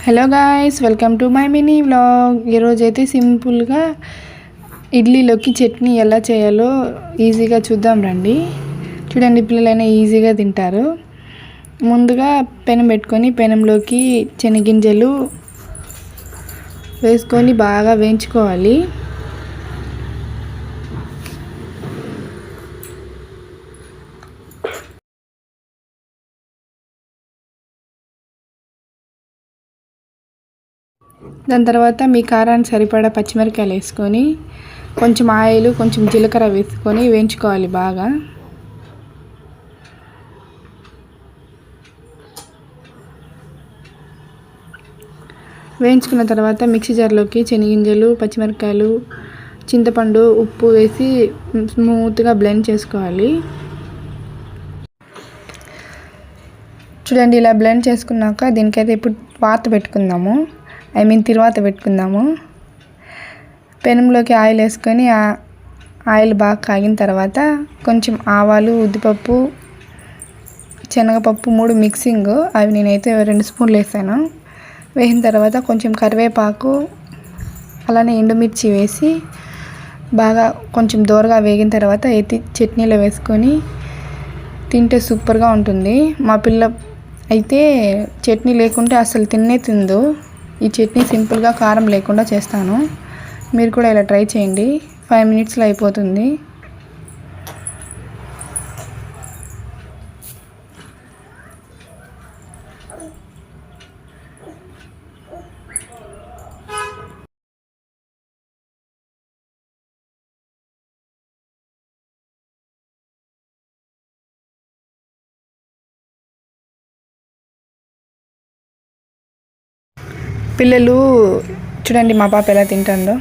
Hello guys, welcome to my mini vlog. ఈరోజు అయితే సింపుల్గా ఇడ్లీలోకి చట్నీ ఎలా చేయాలో ఈజీగా చూద్దాం రండి. చూడండి, పిల్లలైనా ఈజీగా తింటారు. ముందుగా పెనం పెట్టుకొని పెనంలోకి శనగింజలు వేసుకొని బాగా వేయించుకోవాలి. దాని తర్వాత మీ కారానికి సరిపడా పచ్చిమిరపకాయలు వేసుకొని కొంచెం ఆయిల్, కొంచెం జీలకర్ర వేసుకొని వేయించుకోవాలి బాగా. వేయించుకున్న తర్వాత మిక్సీ జార్లోకి శనగింజలు, పచ్చిమిరపకాయలు, చింతపండు, ఉప్పు వేసి స్మూత్గా బ్లెండ్ చేసుకోవాలి. చూడండి, ఇలా బ్లెండ్ చేసుకున్నాక దీనికైతే ఇప్పుడు తిరువాత పెట్టుకుందాము. పెనంలోకి ఆయిల్ వేసుకొని ఆయిల్ బాగా కాగిన తర్వాత కొంచెం ఆవాలు, ఉద్దిపప్పు, శనగపప్పు 3 మిక్సింగ్, అవి నేనైతే 2 స్పూన్లు వేసాను. వేసిన తర్వాత కొంచెం కరివేపాకు, అలానే ఎండుమిర్చి వేసి బాగా కొంచెం దోరగా వేగిన తర్వాత ఎత్తి చట్నీలో వేసుకొని తింటే సూపర్గా ఉంటుంది. మా పిల్ల అయితే చట్నీ లేకుంటే అసలు తిందు. ఈ చట్నీ సింపుల్గా కారం లేకుండా చేస్తాను. మీరు కూడా ఇలా ట్రై చేయండి, 5 మినిట్స్లో అయిపోతుంది. పిల్లలు చూడండి, మా పాప ఎలా తింటుందో.